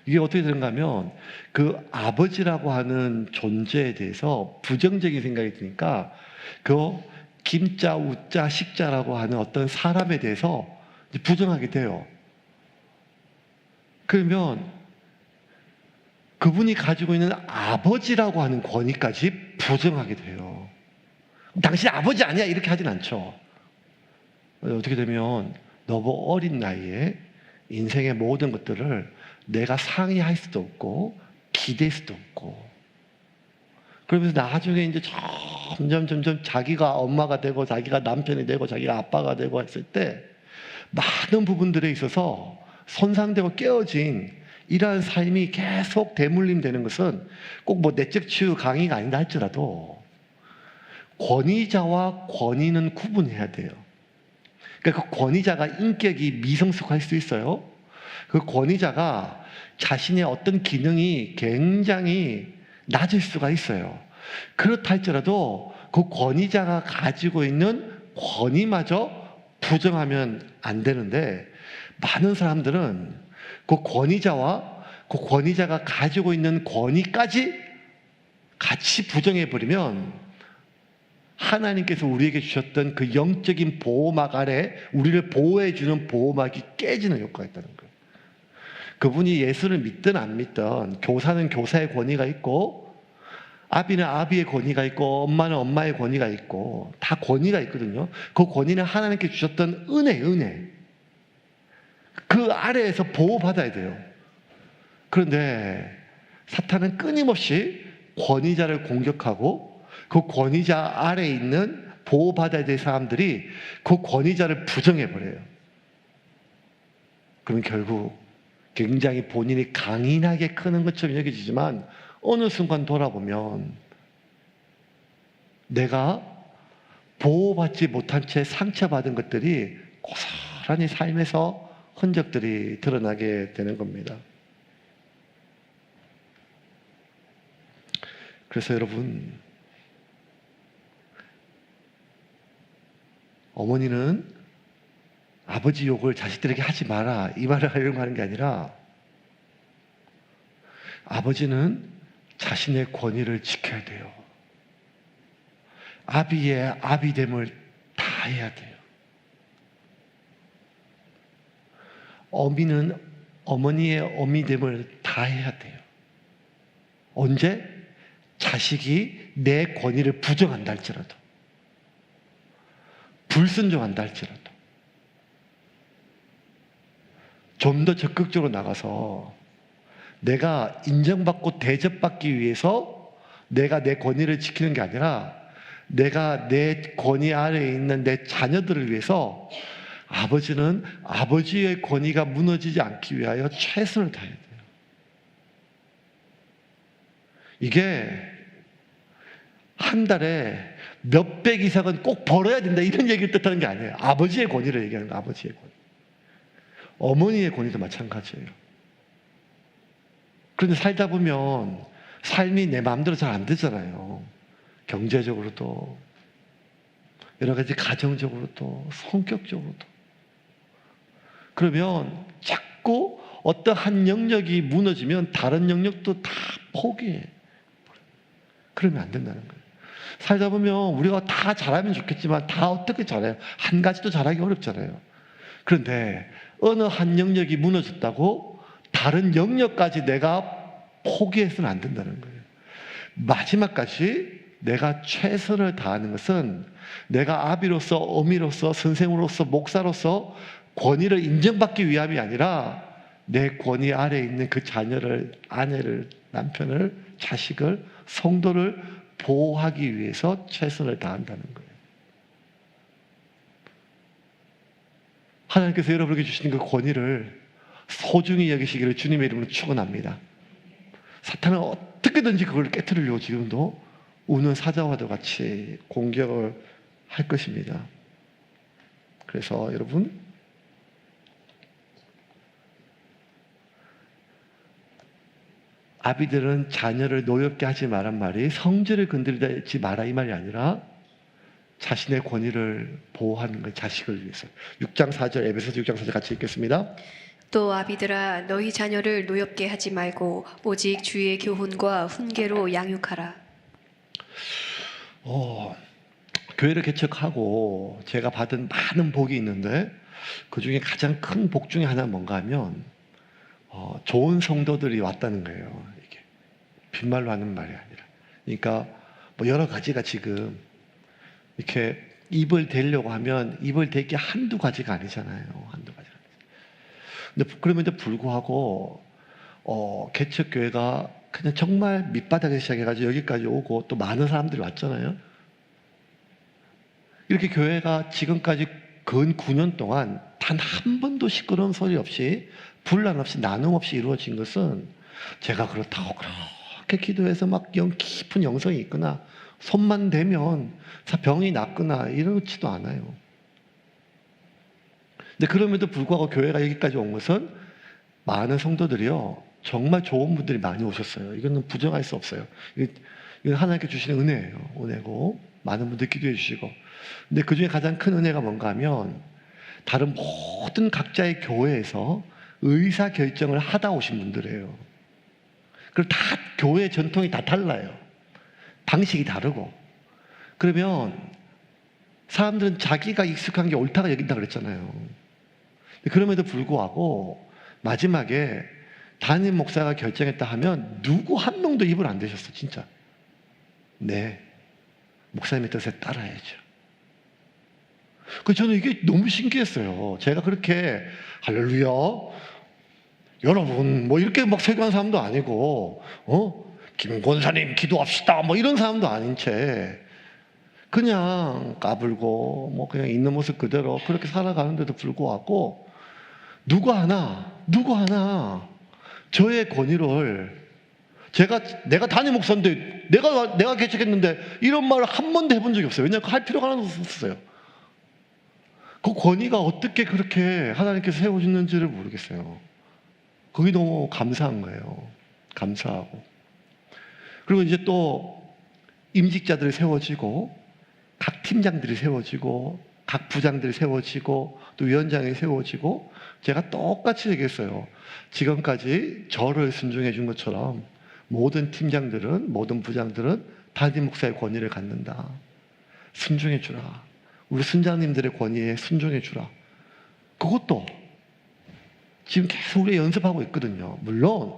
이게 어떻게 되는가 하면 그 아버지라고 하는 존재에 대해서 부정적인 생각이 드니까 그 김자, 우자, 식자라고 하는 어떤 사람에 대해서 부정하게 돼요. 그러면 그분이 가지고 있는 아버지라고 하는 권위까지 부정하게 돼요. 당신 아버지 아니야 이렇게 하진 않죠. 어떻게 되면 너무 어린 나이에 인생의 모든 것들을 내가 상의할 수도 없고 기댈 수도 없고 그러면서 나중에 이제 점점 자기가 엄마가 되고 자기가 남편이 되고 자기가 아빠가 되고 했을 때 많은 부분들에 있어서 손상되고 깨어진 이러한 삶이 계속 대물림되는 것은 꼭 뭐 내적 치유 강의가 아니다 할지라도 권위자와 권위는 구분해야 돼요. 그러니까 그 권위자가 인격이 미성숙할 수 있어요. 그 권위자가 자신의 어떤 기능이 굉장히 낮을 수가 있어요. 그렇다 할지라도 그 권위자가 가지고 있는 권위마저 부정하면 안 되는데 많은 사람들은 그 권위자가 가지고 있는 권위까지 같이 부정해버리면 하나님께서 우리에게 주셨던 그 영적인 보호막 아래 우리를 보호해주는 보호막이 깨지는 효과가 있다는 거예요. 그분이 예수를 믿든 안 믿든 교사는 교사의 권위가 있고 아비는 아비의 권위가 있고 엄마는 엄마의 권위가 있고 다 권위가 있거든요. 그 권위는 하나님께 주셨던 은혜. 그 아래에서 보호받아야 돼요. 그런데 사탄은 끊임없이 권위자를 공격하고 그 권위자 아래에 있는 보호받아야 될 사람들이 그 권위자를 부정해버려요. 그럼 결국 굉장히 본인이 강인하게 크는 것처럼 여겨지지만 어느 순간 돌아보면 내가 보호받지 못한 채 상처받은 것들이 고스란히 삶에서 흔적들이 드러나게 되는 겁니다. 그래서 여러분, 어머니는 아버지 욕을 자식들에게 하지 마라 이 말을 하려고 하는 게 아니라 아버지는 자신의 권위를 지켜야 돼요. 아비의 아비됨을 다해야 돼요. 어미는 어머니의 어미됨을 다해야 돼요. 언제? 자식이 내 권위를 부정한다 할지라도, 불순종한다 할지라도 좀 더 적극적으로 나가서 내가 인정받고 대접받기 위해서 내가 내 권위를 지키는 게 아니라 내가 내 권위 아래에 있는 내 자녀들을 위해서 아버지는 아버지의 권위가 무너지지 않기 위하여 최선을 다해야 돼요. 이게 한 달에 몇백 이상은 꼭 벌어야 된다 이런 얘기를 뜻하는 게 아니에요. 아버지의 권위를 얘기하는 거예요. 아버지의 권위. 어머니의 권위도 마찬가지예요. 그런데 살다 보면 삶이 내 마음대로 잘 안 되잖아요. 경제적으로도 여러 가지 가정적으로도 성격적으로도. 그러면 자꾸 어떤 한 영역이 무너지면 다른 영역도 다 포기해. 그러면 안 된다는 거예요. 살다 보면 우리가 다 잘하면 좋겠지만 다 어떻게 잘해요? 한 가지도 잘하기 어렵잖아요. 그런데 어느 한 영역이 무너졌다고 다른 영역까지 내가 포기해서는 안 된다는 거예요. 마지막까지 내가 최선을 다하는 것은 내가 아비로서 어미로서 선생으로서 목사로서 권위를 인정받기 위함이 아니라 내 권위 아래에 있는 그 자녀를, 아내를, 남편을, 자식을, 성도를 보호하기 위해서 최선을 다한다는 거예요. 하나님께서 여러분에게 주시는 그 권위를 소중히 여기시기를 주님의 이름으로 축원합니다. 사탄은 어떻게든지 그걸 깨트리려고 지금도 우는 사자와도 같이 공격을 할 것입니다. 그래서 여러분, 아비들은 자녀를 노엽게 하지 말란 말이 성질을 건드리지 마라 이 말이 아니라 자신의 권위를 보호하는 거예요. 자식을 위해서. 6장 4절 에베소서 6장 4절 같이 읽겠습니다. 또 아비들아 너희 자녀를 노엽게 하지 말고 오직 주의 교훈과 훈계로 양육하라. 교회를 개척하고 제가 받은 많은 복이 있는데 그 중에 가장 큰 복 중에 하나는 뭔가 하면 좋은 성도들이 왔다는 거예요. 이게 빈말로 하는 말이 아니라. 그러니까 뭐 여러 가지가 지금 이렇게 입을 대려고 하면 입을 댈 게 한두 가지가 아니잖아요. 한두 가지가. 근데 그럼에도 불구하고 개척교회가 그냥 정말 밑바닥에서 시작해가지고 여기까지 오고 또 많은 사람들이 왔잖아요. 이렇게 교회가 지금까지 근 9년 동안 단 한 번도 시끄러운 소리 없이 분란 없이 나눔 없이 이루어진 것은 제가 그렇다고 그렇게 기도해서 막 깊은 영성이 있거나 손만 대면 병이 낫거나 이렇지도 않아요. 근데 그럼에도 불구하고 교회가 여기까지 온 것은 많은 성도들이요 정말 좋은 분들이 많이 오셨어요. 이거는 부정할 수 없어요. 이건 하나님께 주시는 은혜예요. 은혜고 많은 분들 기도해 주시고. 근데 그 중에 가장 큰 은혜가 뭔가 하면 다른 모든 각자의 교회에서 의사 결정을 하다 오신 분들이에요. 그리고 다 교회 전통이 다 달라요. 방식이 다르고. 그러면 사람들은 자기가 익숙한 게 옳다고 여긴다 그랬잖아요. 그럼에도 불구하고 마지막에 담임 목사가 결정했다 하면 누구 한 명도 입을 안 대셨어, 진짜. 네, 목사님의 뜻에 따라야죠. 저는 이게 너무 신기했어요. 제가 그렇게 할렐루야, 여러분 뭐 이렇게 막 설교한 사람도 아니고, 김 권사님 기도합시다 뭐 이런 사람도 아닌 채 그냥 까불고 뭐 그냥 있는 모습 그대로 그렇게 살아가는데도 불구하고 누구 하나 저의 권위를, 내가 담임 목사인데 내가 개척했는데 이런 말을 한 번도 해본 적이 없어요. 왜냐하면 할 필요가 하나도 없었어요. 그 권위가 어떻게 그렇게 하나님께서 세워주는지를 모르겠어요. 그게 너무 감사한 거예요. 감사하고. 그리고 이제 또 임직자들이 세워지고 각 팀장들이 세워지고 각 부장들이 세워지고 또 위원장이 세워지고, 제가 똑같이 얘기했어요. 지금까지 저를 순종해 준 것처럼 모든 팀장들은, 모든 부장들은 담임 목사의 권위를 갖는다. 순종해 주라. 우리 순장님들의 권위에 순종해 주라. 그것도 지금 계속 우리 연습하고 있거든요. 물론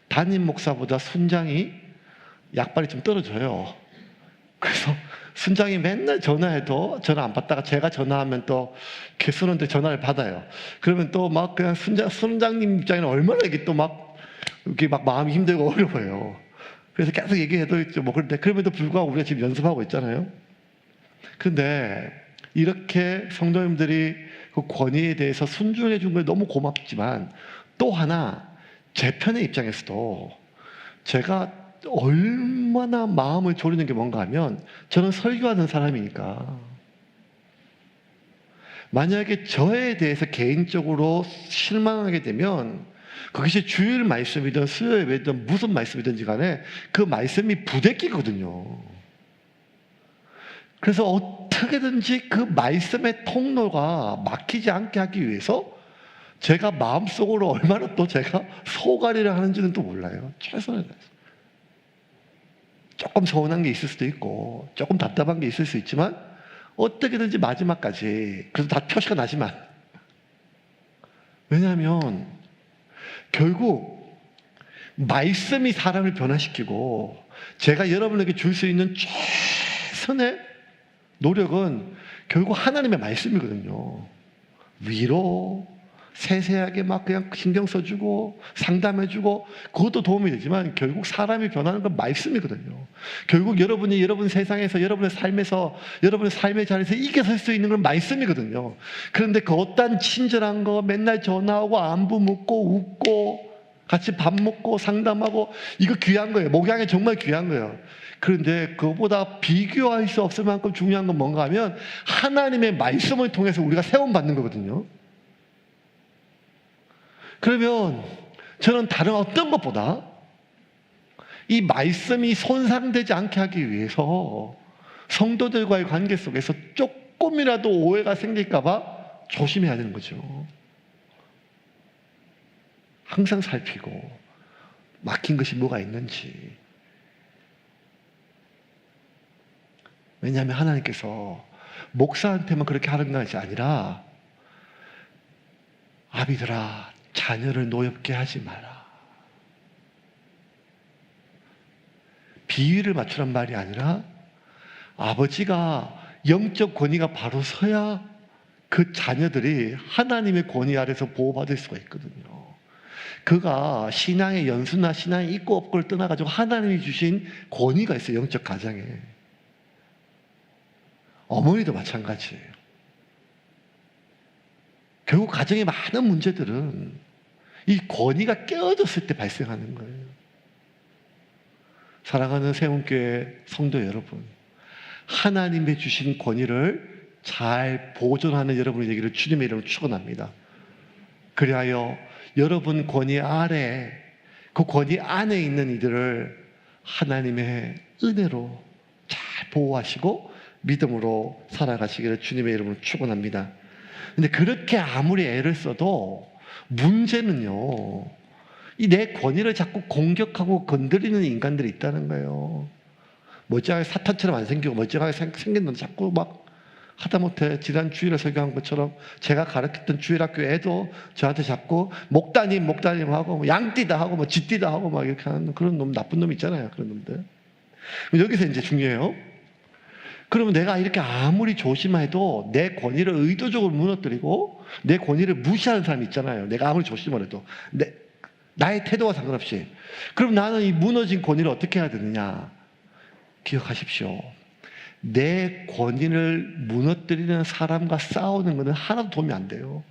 담임 목사보다 순장이 약발이 좀 떨어져요. 그래서 순장이 맨날 전화해도 전화 안 받다가 제가 전화하면 또 개수는데 전화를 받아요. 그러면 또 막 그냥 순장님 입장에는 얼마나 이게 또 막 이렇게 막 마음이 힘들고 어려워요. 그래서 계속 얘기해도 있죠. 뭐 그런데 그럼에도 불구하고 우리가 지금 연습하고 있잖아요. 근데 이렇게 성도님들이 그 권위에 대해서 순종해 준 게 너무 고맙지만, 또 하나 제 편의 입장에서도 제가 얼마나 마음을 졸이는 게 뭔가 하면, 저는 설교하는 사람이니까 만약에 저에 대해서 개인적으로 실망하게 되면 그것이 주일 말씀이든 수요 예배든 무슨 말씀이든지 간에 그 말씀이 부대끼거든요. 그래서 어떻게든지 그 말씀의 통로가 막히지 않게 하기 위해서 제가 마음속으로 얼마나 또 제가 소가리를 하는지는 또 몰라요. 최선을 다해서. 조금 서운한 게 있을 수도 있고 조금 답답한 게 있을 수 있지만 어떻게든지 마지막까지, 그래서 다 표시가 나지만, 왜냐하면 결국 말씀이 사람을 변화시키고 제가 여러분에게 줄 수 있는 최선의 노력은 결국 하나님의 말씀이거든요. 위로 세세하게 막 그냥 신경 써주고 상담해주고 그것도 도움이 되지만 결국 사람이 변하는 건 말씀이거든요. 결국 여러분이 여러분 세상에서, 여러분의 삶에서, 여러분의 삶의 자리에서 이겨설 수 있는 건 말씀이거든요. 그런데 그 어떤 친절한 거 맨날 전화하고 안부 묻고 웃고 같이 밥 먹고 상담하고, 이거 귀한 거예요. 목양이 정말 귀한 거예요. 그런데 그거보다 비교할 수 없을 만큼 중요한 건 뭔가 하면 하나님의 말씀을 통해서 우리가 세움받는 거거든요. 그러면 저는 다른 어떤 것보다 이 말씀이 손상되지 않게 하기 위해서 성도들과의 관계 속에서 조금이라도 오해가 생길까 봐 조심해야 되는 거죠. 항상 살피고 막힌 것이 뭐가 있는지. 왜냐하면 하나님께서 목사한테만 그렇게 하는 것이 아니라, 아비들아 자녀를 노엽게 하지 마라. 비위를 맞추란 말이 아니라 아버지가 영적 권위가 바로 서야 그 자녀들이 하나님의 권위 아래서 보호받을 수가 있거든요. 그가 신앙의 연수나 신앙의 있고 없고를 떠나가지고 하나님이 주신 권위가 있어요. 영적 가정에. 어머니도 마찬가지예요. 결국 가정의 많은 문제들은 이 권위가 깨어졌을 때 발생하는 거예요. 사랑하는 세운교회 성도 여러분, 하나님의 주신 권위를 잘 보존하는 여러분의 얘기를 주님의 이름으로 축원합니다. 그리하여 여러분 권위 아래, 그 권위 안에 있는 이들을 하나님의 은혜로 잘 보호하시고 믿음으로 살아가시기를 주님의 이름으로 축원합니다. 근데 그렇게 아무리 애를 써도 문제는요, 이 내 권위를 자꾸 공격하고 건드리는 인간들이 있다는 거예요. 멀쩡하게 사탄처럼 안 생기고 멀쩡하게 생겼는데 자꾸 막 하다못해 지난 주일에 설교한 것처럼 제가 가르쳤던 주일학교 애도 저한테 자꾸 목다님 하고 뭐 양띠다 하고 뭐 쥐띠다 하고 막 이렇게 하는 그런 놈, 나쁜 놈 있잖아요. 그런 놈들. 여기서 이제 중요해요. 그러면 내가 이렇게 아무리 조심해도 내 권위를 의도적으로 무너뜨리고 내 권위를 무시하는 사람이 있잖아요. 내가 아무리 조심을 해도 나의 태도와 상관없이. 그럼 나는 이 무너진 권위를 어떻게 해야 되느냐? 기억하십시오. 내 권위를 무너뜨리는 사람과 싸우는 것은 하나도 도움이 안 돼요.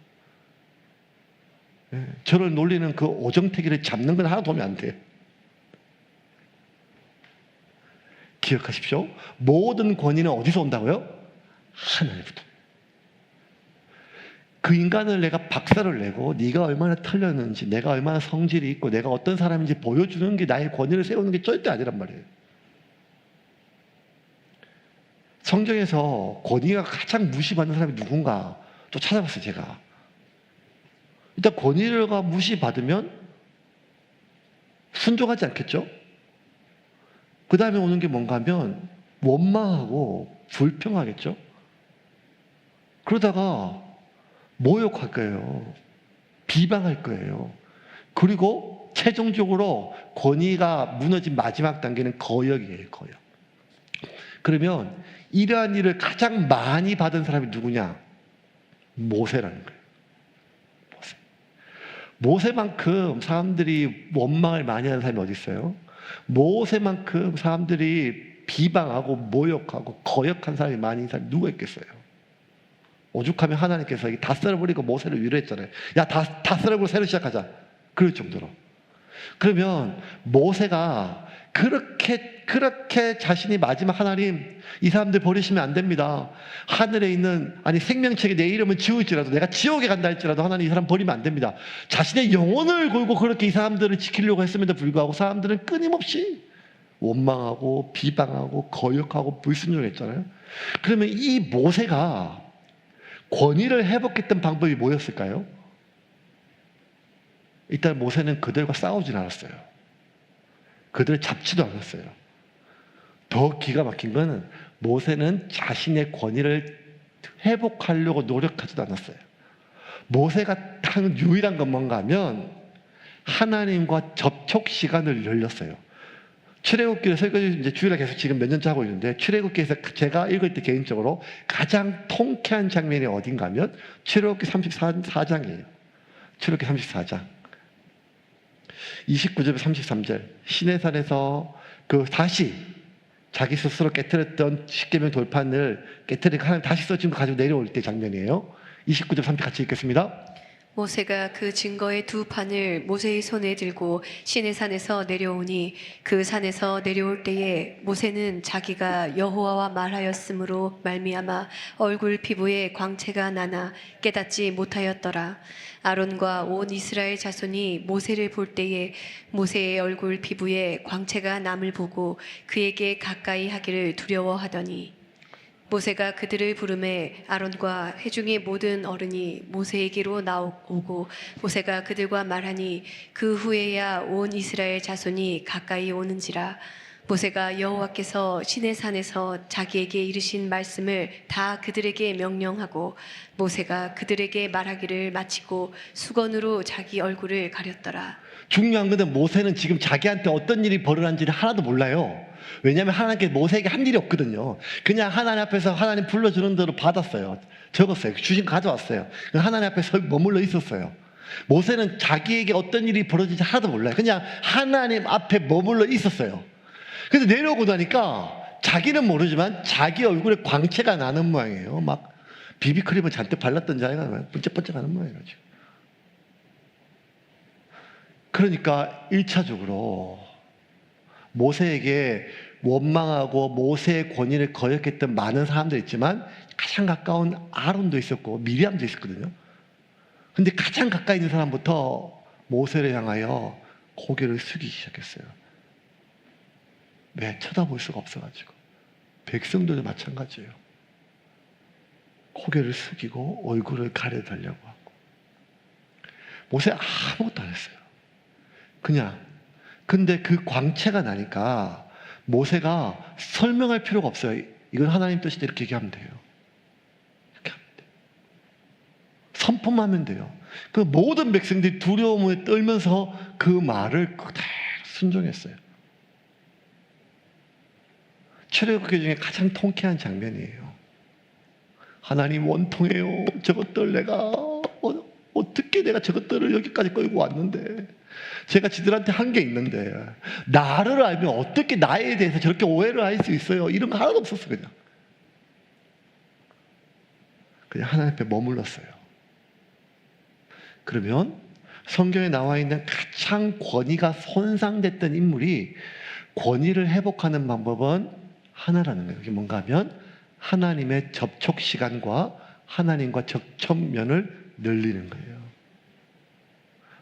저를 놀리는 그 오정태기를 잡는 건 하나도 도움이 안 돼요. 기억하십시오. 모든 권위는 어디서 온다고요? 하나님부터. 그 인간을 내가 박살을 내고 네가 얼마나 틀렸는지, 내가 얼마나 성질이 있고 내가 어떤 사람인지 보여주는 게 나의 권위를 세우는 게 절대 아니란 말이에요. 성경에서 권위가 가장 무시받는 사람이 누군가 또 찾아봤어요. 제가 일단 권위가 무시받으면 순종하지 않겠죠? 그 다음에 오는 게 뭔가 하면 원망하고 불평하겠죠? 그러다가 모욕할 거예요. 비방할 거예요. 그리고 최종적으로 권위가 무너진 마지막 단계는 거역이에요. 거역. 그러면 이러한 일을 가장 많이 받은 사람이 누구냐? 모세라는 거예요. 모세만큼 사람들이 원망을 많이 하는 사람이 어디 있어요? 모세만큼 사람들이 비방하고 모욕하고 거역한 사람이 많이 있는 사람이 누가 있겠어요? 오죽하면 하나님께서 다 썰어버리고 모세를 위로했잖아요. 야, 다 썰어버리고 새로 시작하자. 그럴 정도로. 그러면 모세가 그렇게 자신이 마지막 하나님, 이 사람들 버리시면 안 됩니다. 하늘에 있는, 생명책에 내 이름을 지울지라도, 내가 지옥에 간다 할지라도 하나님 이 사람 버리면 안 됩니다. 자신의 영혼을 걸고 그렇게 이 사람들을 지키려고 했음에도 불구하고 사람들은 끊임없이 원망하고 비방하고 거역하고 불순종했잖아요. 그러면 이 모세가 권위를 회복했던 방법이 뭐였을까요? 일단 모세는 그들과 싸우진 않았어요. 그들을 잡지도 않았어요. 더 기가 막힌 거는 모세는 자신의 권위를 회복하려고 노력하지도 않았어요. 모세가 한 유일한 건 뭔가 하면 하나님과 접촉 시간을 열렸어요. 출애굽기를 설교를 이제 주일에 계속 지금 몇 년째 하고 있는데, 출애굽기에서 제가 읽을 때 개인적으로 가장 통쾌한 장면이 어딘가 하면 출애굽기 34장이에요. 출애굽기 34장. 29절 33절. 시내산에서 다시 자기 스스로 깨뜨렸던 십계명 돌판을 깨뜨리고 하나님 다시 써진 거 가지고 내려올 때 장면이에요. 29절 30절 같이 읽겠습니다. 모세가 그 증거의 두 판을 모세의 손에 들고 시내산에서 내려오니 그 산에서 내려올 때에 모세는 자기가 여호와와 말하였으므로 말미암아 얼굴 피부에 광채가 나나 깨닫지 못하였더라. 아론과 온 이스라엘 자손이 모세를 볼 때에 모세의 얼굴 피부에 광채가 남을 보고 그에게 가까이 하기를 두려워하더니, 모세가 그들을 부르매 아론과 회중의 모든 어른이 모세에게로 나오고 모세가 그들과 말하니 그 후에야 온 이스라엘 자손이 가까이 오는지라. 모세가 여호와께서 시내산에서 자기에게 이르신 말씀을 다 그들에게 명령하고 모세가 그들에게 말하기를 마치고 수건으로 자기 얼굴을 가렸더라. 중요한 것은 모세는 지금 자기한테 어떤 일이 벌어난지를 하나도 몰라요. 왜냐하면 하나님께 모세에게 한 일이 없거든요. 그냥 하나님 앞에서 하나님 불러주는 대로 받았어요. 적었어요. 주신 가져왔어요. 하나님 앞에 머물러 있었어요. 모세는 자기에게 어떤 일이 벌어질지 하나도 몰라요. 그냥 하나님 앞에 머물러 있었어요. 그래서 내려오고 나니까 자기는 모르지만 자기 얼굴에 광채가 나는 모양이에요. 막 비비크림을 잔뜩 발랐던지 아니면 번쩍번쩍하는 모양이에요. 그러니까 1차적으로 모세에게 원망하고 모세의 권위를 거역했던 많은 사람들 있지만 가장 가까운 아론도 있었고 미리암도 있었거든요. 근데 가장 가까이 있는 사람부터 모세를 향하여 고개를 숙이기 시작했어요. 왜? 쳐다볼 수가 없어가지고. 백성들도 마찬가지예요. 고개를 숙이고 얼굴을 가려달라고 하고. 모세 아무것도 안 했어요. 그냥. 근데 그 광채가 나니까 모세가 설명할 필요가 없어요. 이건 하나님 뜻이다 이렇게 얘기하면 돼요. 이렇게 하면 돼요. 선포하면 돼요. 그 모든 백성들이 두려움에 떨면서 그 말을 그대로 순종했어요. 출애굽기 중에 가장 통쾌한 장면이에요. 하나님 원통해요. 저것들 내가 어떻게 내가 저것들을 여기까지 끌고 왔는데, 제가 지들한테 한 게 있는데 나를 알면 어떻게 나에 대해서 저렇게 오해를 할 수 있어요. 이런 거 하나도 없었어. 그냥 하나님 앞에 머물렀어요. 그러면 성경에 나와 있는 가장 권위가 손상됐던 인물이 권위를 회복하는 방법은 하나라는 거예요. 그게 뭔가 하면 하나님의 접촉 시간과 하나님과 접촉면을 늘리는 거예요.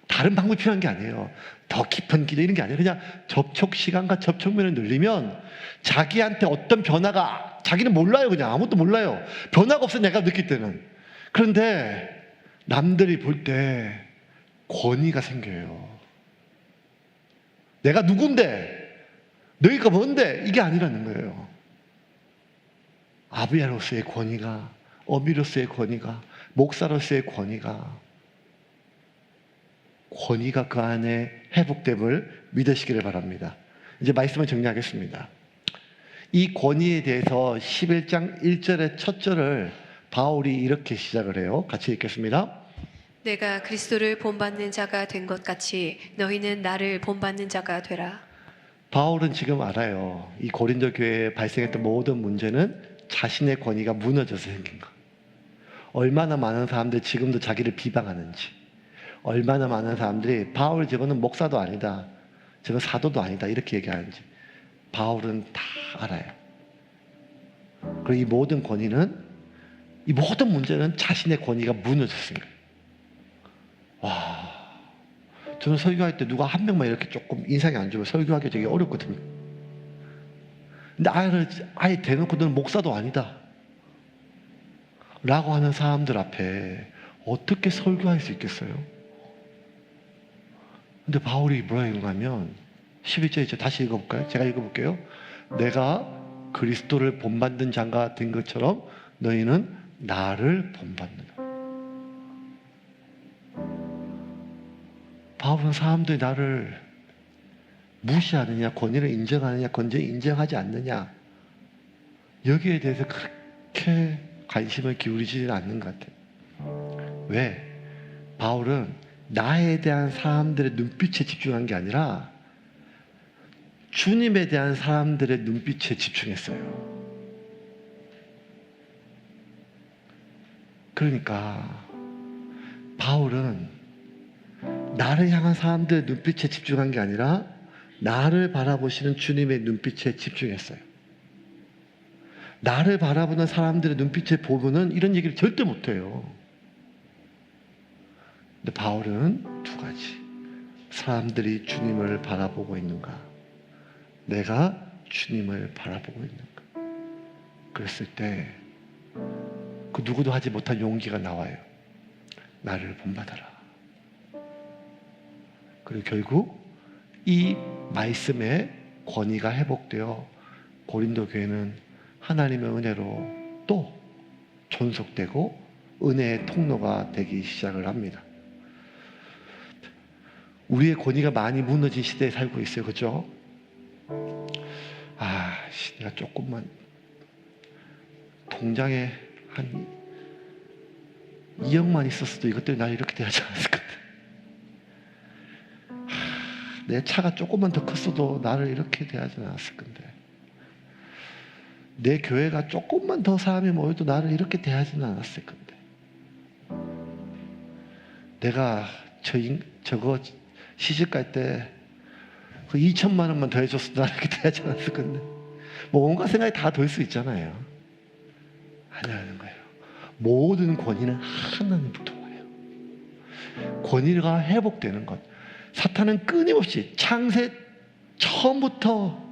다른 방법이 필요한 게 아니에요. 더 깊은 기도 이런 게 아니에요. 그냥 접촉 시간과 접촉면을 늘리면 자기한테 어떤 변화가, 자기는 몰라요. 그냥 아무것도 몰라요. 변화가 없어, 내가 느낄 때는. 그런데 남들이 볼 때 권위가 생겨요. 내가 누군데, 너희가 뭔데, 이게 아니라는 거예요. 아비야로서의 권위가, 어미로서의 권위가, 목사로서의 권위가 그 안에 회복됨을 믿으시기를 바랍니다. 이제 말씀을 정리하겠습니다. 이 권위에 대해서 11장 1절의 첫 절을 바울이 이렇게 시작을 해요. 같이 읽겠습니다. 내가 그리스도를 본받는 자가 된 것 같이 너희는 나를 본받는 자가 되라. 바울은 지금 알아요. 이 고린도 교회에 발생했던 모든 문제는 자신의 권위가 무너져서 생긴 거. 얼마나 많은 사람들이 지금도 자기를 비방하는지, 얼마나 많은 사람들이 바울 저거는 목사도 아니다, 저건 사도도 아니다 이렇게 얘기하는지 바울은 다 알아요. 그리고 이 모든 권위는, 이 모든 문제는 자신의 권위가 무너졌은 거예요. 와, 저는 설교할 때 누가 한 명만 이렇게 조금 인상이 안 좋으면 설교하기 되게 어렵거든요. 근데 아예 대놓고 너는 목사도 아니다 라고 하는 사람들 앞에 어떻게 설교할 수 있겠어요? 근데 바울이 뭐라 했냐면 11절이죠. 다시 읽어볼까요? 제가 읽어볼게요. 내가 그리스도를 본받는 자가 된 것처럼 너희는 나를 본받는다. 바울은 사람들이 나를 무시하느냐, 권위를 인정하느냐, 권위를 인정하지 않느냐, 여기에 대해서 그렇게 관심을 기울이지 않는 것 같아요. 왜? 바울은 나에 대한 사람들의 눈빛에 집중한 게 아니라 주님에 대한 사람들의 눈빛에 집중했어요. 그러니까 바울은 나를 향한 사람들의 눈빛에 집중한 게 아니라 나를 바라보시는 주님의 눈빛에 집중했어요. 나를 바라보는 사람들의 눈빛에 보면은 이런 얘기를 절대 못해요. 근데 바울은 두 가지. 사람들이 주님을 바라보고 있는가, 내가 주님을 바라보고 있는가. 그랬을 때 그 누구도 하지 못한 용기가 나와요. 나를 본받아라. 그리고 결국 이 말씀의 권위가 회복되어 고린도 교회는 하나님의 은혜로 또 존속되고 은혜의 통로가 되기 시작을 합니다. 우리의 권위가 많이 무너진 시대에 살고 있어요. 그렇죠? 내가 조금만 통장에 한 2억만 있었어도 이것 때문에 날 이렇게 대하지 않았을 건데, 내 차가 조금만 더 컸어도 나를 이렇게 대하지 않았을 건데, 내 교회가 조금만 더 사람이 모여도 나를 이렇게 대하지는 않았을 건데, 내가 저거 시집갈 때 그 2천만 원만 더 해줬어도 나를 이렇게 대하지 않았을 건데, 뭐 온갖 생각이 다 들 수 있잖아요. 아니라는 거예요. 모든 권위는 하나님부터 와요. 권위가 회복되는 것. 사탄은 끊임없이 창세 처음부터,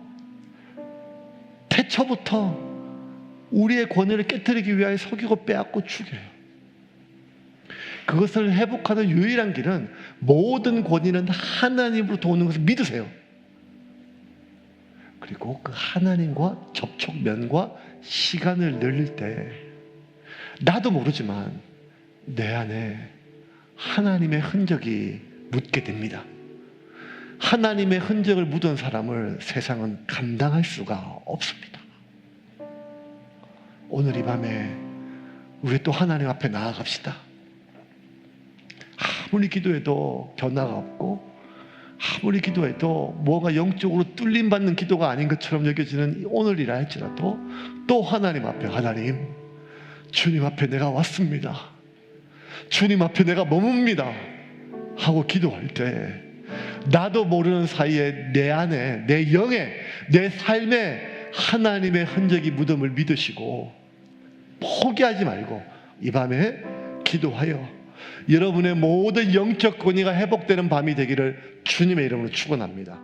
태초부터 우리의 권위를 깨뜨리기 위하여 속이고 빼앗고 죽여요. 그것을 회복하는 유일한 길은 모든 권위는 하나님으로부터 오는 것을 믿으세요. 그리고 그 하나님과 접촉면과 시간을 늘릴 때 나도 모르지만 내 안에 하나님의 흔적이 묻게 됩니다. 하나님의 흔적을 묻은 사람을 세상은 감당할 수가 없습니다. 오늘 이 밤에 우리 또 하나님 앞에 나아갑시다. 아무리 기도해도 변화가 없고 아무리 기도해도 뭐가 영적으로 뚫림받는 기도가 아닌 것처럼 여겨지는 오늘이라 할지라도 또 하나님 앞에, 하나님, 주님 앞에 내가 왔습니다. 주님 앞에 내가 머뭅니다 하고 기도할 때 나도 모르는 사이에 내 안에, 내 영에, 내 삶에 하나님의 흔적이 묻음을 믿으시고 포기하지 말고 이 밤에 기도하여 여러분의 모든 영적 권위가 회복되는 밤이 되기를 주님의 이름으로 축원합니다.